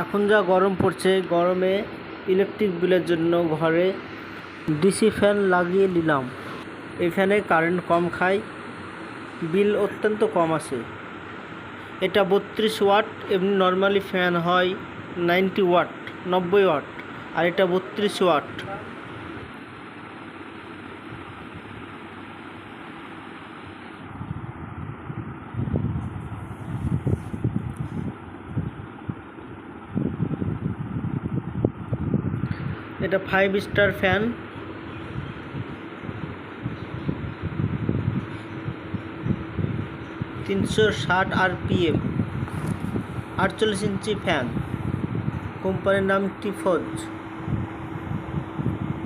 এখন যা গরম পড়ছে, গরমে ইলেকট্রিক বিলের জন্য ঘরে ডিসি ফ্যান লাগিয়ে নিলাম। এই ফ্যানে কারেন্ট কম খায়, বিল অত্যন্ত কম আসে। এটা 32 ওয়াট, এমনি নর্মালি ফ্যান হয় 90 ওয়াট, 90 ওয়াট, আর এটা 32 ওয়াট। এটা 5 star fan. $360 RPM, 48 inch fan. কোম্পানির নাম টিফজ।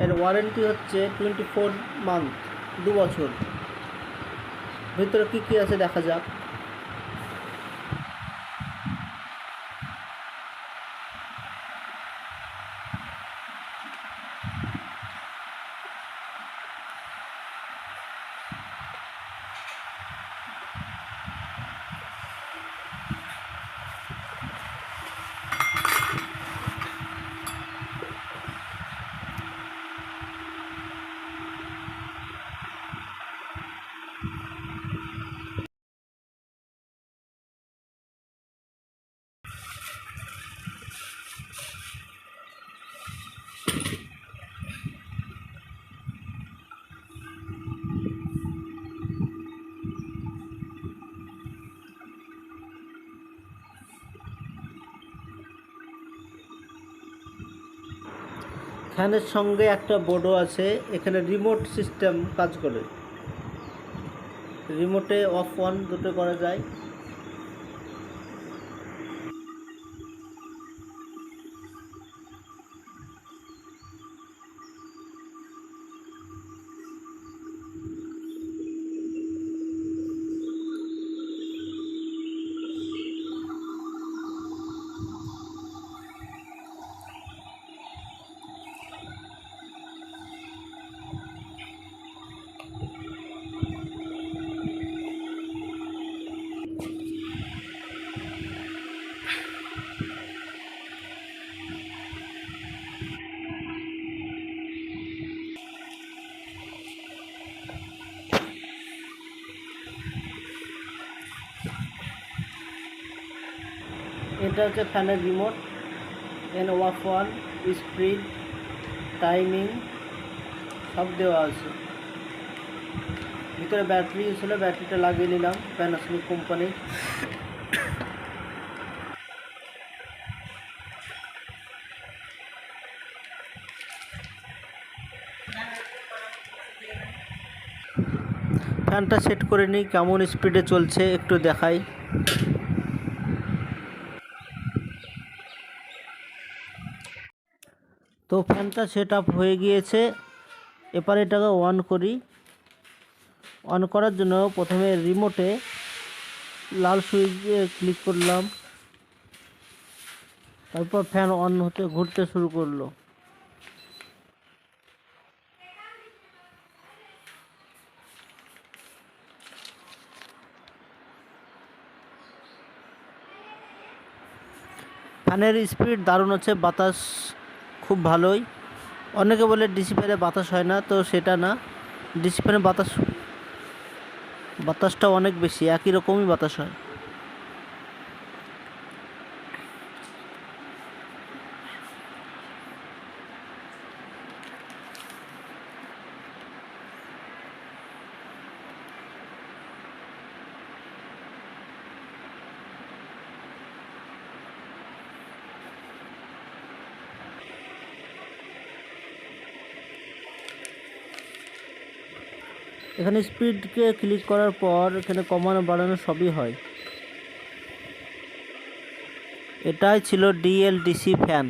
এর ওয়ারেন্টি হচ্ছে 24 মান্থ, 2 বছর। ভিতরে কী কী আছে দেখা যাক। ফ্যানের সঙ্গে একটা বোর্ডও আছে, এখানে রিমোট সিস্টেম কাজ করে। রিমোটে অফ অন দুটো করা যায়। এটা হচ্ছে ফ্যানের রিমোট। এখানে অফ অন, স্পিড, টাইমিং সব দেওয়া আছে। ভিতরে ব্যাটারি ছিল, ব্যাটারিটা লাগিয়ে নিলাম প্যানাসোনিক কোম্পানির। ফ্যানটা সেট করে নিই, কেমন স্পিডে চলছে একটু দেখাই। তো ফ্যানটা সেট আপ হয়ে গিয়েছে। এবার এটাকে অন করি। অন করার জন্য প্রথমে রিমোটে লাল সুইচে ক্লিক করলাম, তারপর ফ্যান অন হতে ঘুরতে শুরু করলো। ফ্যানের স্পিড দারুণ হচ্ছে, বাতাস খুব ভালোই। অনেকে বলে ডিসি ফ্যানে বাতাস হয় না, তো সেটা না। ডিসি ফ্যানে বাতাসটা অনেক বেশি, একই রকমই বাতাস হয়। এখানে স্পিডকে ক্লিক করার পর এখানে কমানো বাড়ানো সবই হয়। এটাই ছিল ডিএলডিসি ফ্যান।